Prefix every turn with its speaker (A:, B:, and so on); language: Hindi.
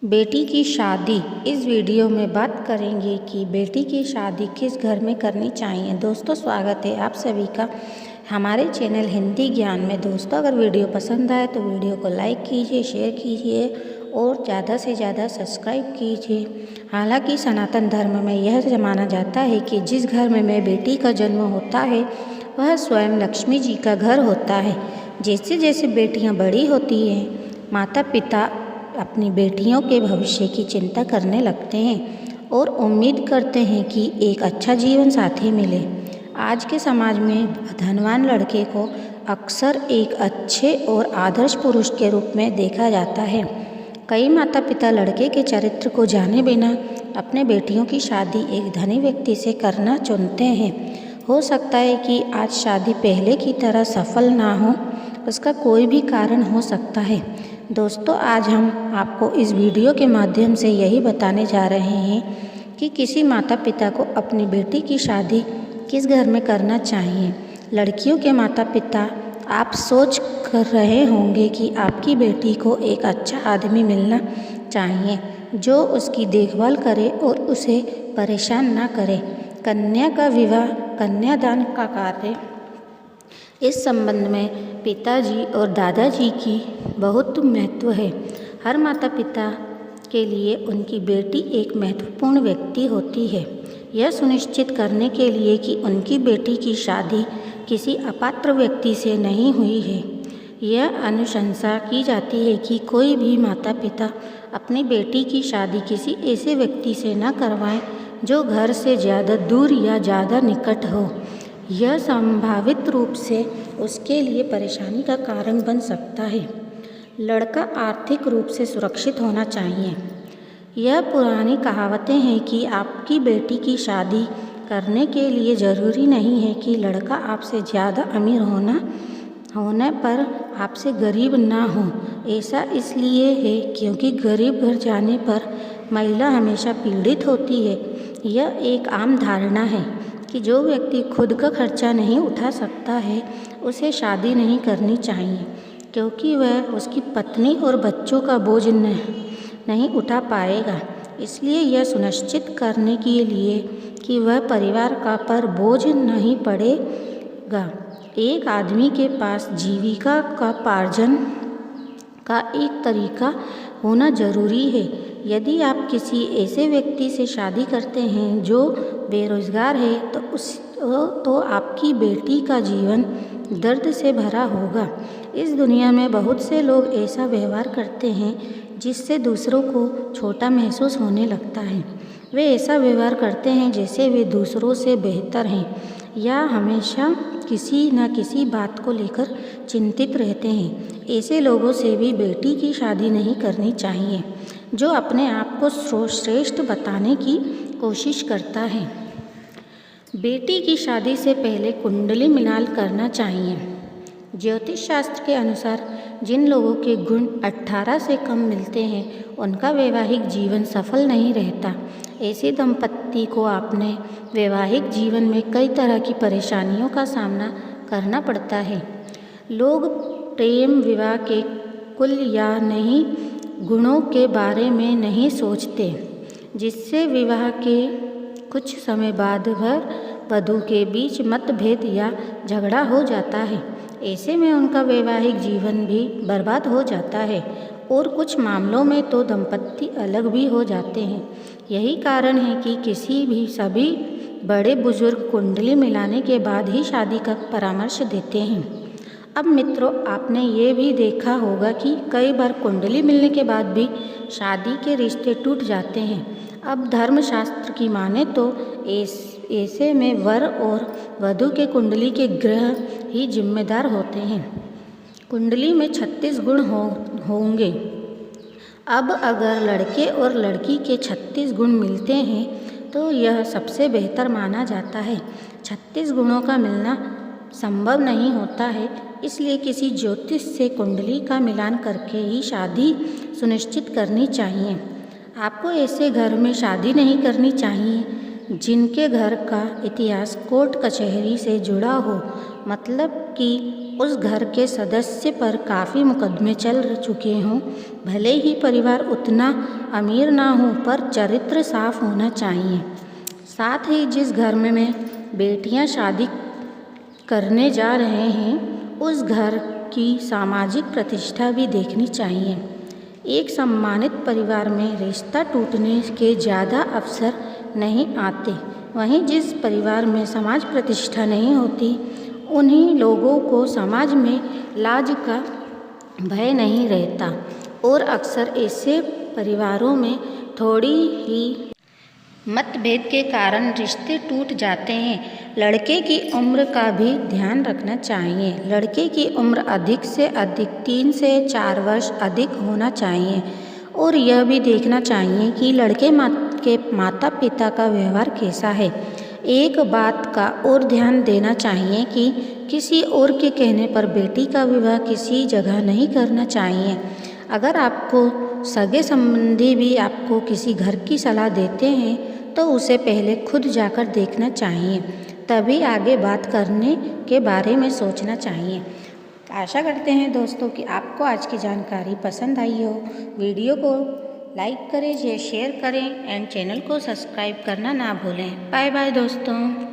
A: बेटी की शादी। इस वीडियो में बात करेंगे कि बेटी की शादी किस घर में करनी चाहिए। दोस्तों, स्वागत है आप सभी का हमारे चैनल हिंदी ज्ञान में। दोस्तों, अगर वीडियो पसंद आए तो वीडियो को लाइक कीजिए, शेयर कीजिए और ज़्यादा से ज़्यादा सब्सक्राइब कीजिए। हालांकि सनातन धर्म में यह माना जाता है कि जिस घर में बेटी का जन्म होता है वह स्वयं लक्ष्मी जी का घर होता है। जैसे जैसे बेटियाँ बड़ी होती हैं, माता पिता अपनी बेटियों के भविष्य की चिंता करने लगते हैं और उम्मीद करते हैं कि एक अच्छा जीवन साथी मिले। आज के समाज में धनवान लड़के को अक्सर एक अच्छे और आदर्श पुरुष के रूप में देखा जाता है। कई माता पिता लड़के के चरित्र को जाने बिना अपने बेटियों की शादी एक धनी व्यक्ति से करना चुनते हैं। हो सकता है कि आज शादी पहले की तरह सफल ना हो, उसका कोई भी कारण हो सकता है। दोस्तों, आज हम आपको इस वीडियो के माध्यम से यही बताने जा रहे हैं कि किसी माता पिता को अपनी बेटी की शादी किस घर में करना चाहिए। लड़कियों के माता पिता, आप सोच कर रहे होंगे कि आपकी बेटी को एक अच्छा आदमी मिलना चाहिए जो उसकी देखभाल करे और उसे परेशान ना करे। कन्या का विवाह कन्यादान का कार्य, इस संबंध में पिताजी और दादाजी की बहुत महत्व है। हर माता पिता के लिए उनकी बेटी एक महत्वपूर्ण व्यक्ति होती है। यह सुनिश्चित करने के लिए कि उनकी बेटी की शादी किसी अपात्र व्यक्ति से नहीं हुई है, यह अनुशंसा की जाती है कि कोई भी माता पिता अपनी बेटी की शादी किसी ऐसे व्यक्ति से न करवाएं जो घर से ज़्यादा दूर या ज़्यादा निकट हो। यह संभावित रूप से उसके लिए परेशानी का कारण बन सकता है। लड़का आर्थिक रूप से सुरक्षित होना चाहिए। यह पुरानी कहावतें हैं कि आपकी बेटी की शादी करने के लिए ज़रूरी नहीं है कि लड़का आपसे ज़्यादा अमीर होने पर आपसे गरीब ना हो। ऐसा इसलिए है क्योंकि गरीब घर जाने पर महिला हमेशा पीड़ित होती है। यह एक आम धारणा है कि जो व्यक्ति खुद का खर्चा नहीं उठा सकता है उसे शादी नहीं करनी चाहिए, क्योंकि वह उसकी पत्नी और बच्चों का बोझ नहीं उठा पाएगा। इसलिए यह सुनिश्चित करने के लिए कि वह परिवार का पर बोझ नहीं पड़ेगा, एक आदमी के पास जीविका का पार्जन का एक तरीका होना जरूरी है। यदि आप किसी ऐसे व्यक्ति से शादी करते हैं जो बेरोजगार है तो आपकी बेटी का जीवन दर्द से भरा होगा। इस दुनिया में बहुत से लोग ऐसा व्यवहार करते हैं जिससे दूसरों को छोटा महसूस होने लगता है। वे ऐसा व्यवहार करते हैं जैसे वे दूसरों से बेहतर हैं या हमेशा किसी न किसी बात को लेकर चिंतित रहते हैं। ऐसे लोगों से भी बेटी की शादी नहीं करनी चाहिए जो अपने आप को श्रेष्ठ बताने की कोशिश करता है। बेटी की शादी से पहले कुंडली मिलान करना चाहिए। ज्योतिष शास्त्र के अनुसार जिन लोगों के गुण 18 से कम मिलते हैं उनका वैवाहिक जीवन सफल नहीं रहता। ऐसे दंपत्ति को अपने वैवाहिक जीवन में कई तरह की परेशानियों का सामना करना पड़ता है। लोग प्रेम विवाह के कुल या नहीं गुणों के बारे में नहीं सोचते, जिससे विवाह के कुछ समय बाद वधू के बीच मतभेद या झगड़ा हो जाता है। ऐसे में उनका वैवाहिक जीवन भी बर्बाद हो जाता है और कुछ मामलों में तो दंपत्ति अलग भी हो जाते हैं। यही कारण है कि सभी बड़े बुजुर्ग कुंडली मिलाने के बाद ही शादी का परामर्श देते हैं। अब मित्रों, आपने ये भी देखा होगा कि कई बार कुंडली मिलने के बाद भी शादी के रिश्ते टूट जाते हैं। अब धर्मशास्त्र की माने तो ऐसे में वर और वधू के कुंडली के ग्रह ही जिम्मेदार होते हैं। कुंडली में 36 गुण होंगे। अब अगर लड़के और लड़की के 36 गुण मिलते हैं तो यह सबसे बेहतर माना जाता है। 36 गुणों का मिलना संभव नहीं होता है, इसलिए किसी ज्योतिष से कुंडली का मिलान करके ही शादी सुनिश्चित करनी चाहिए। आपको ऐसे घर में शादी नहीं करनी चाहिए जिनके घर का इतिहास कोर्ट कचहरी से जुड़ा हो, मतलब कि उस घर के सदस्य पर काफ़ी मुकदमे चल चुके हों। भले ही परिवार उतना अमीर ना हो, पर चरित्र साफ होना चाहिए। साथ ही जिस घर में बेटियां शादी करने जा रहे हैं, उस घर की सामाजिक प्रतिष्ठा भी देखनी चाहिए। एक सम्मानित परिवार में रिश्ता टूटने के ज़्यादा अवसर नहीं आते। वहीं जिस परिवार में समाज प्रतिष्ठा नहीं होती, उन्हीं लोगों को समाज में लाज का भय नहीं रहता और अक्सर ऐसे परिवारों में थोड़ी ही मतभेद के कारण रिश्ते टूट जाते हैं। लड़के की उम्र का भी ध्यान रखना चाहिए। लड़के की उम्र अधिक से अधिक 3 से 4 वर्ष अधिक होना चाहिए और यह भी देखना चाहिए कि लड़के के माता पिता का व्यवहार कैसा है। एक बात का और ध्यान देना चाहिए कि किसी और के कहने पर बेटी का विवाह किसी जगह नहीं करना चाहिए। अगर आपको सगे संबंधी भी आपको किसी घर की सलाह देते हैं, तो उसे पहले खुद जाकर देखना चाहिए, तभी आगे बात करने के बारे में सोचना चाहिए। आशा करते हैं दोस्तों कि आपको आज की जानकारी पसंद आई हो। वीडियो को लाइक करें, शेयर करें एंड चैनल को सब्सक्राइब करना ना भूलें। बाय बाय दोस्तों।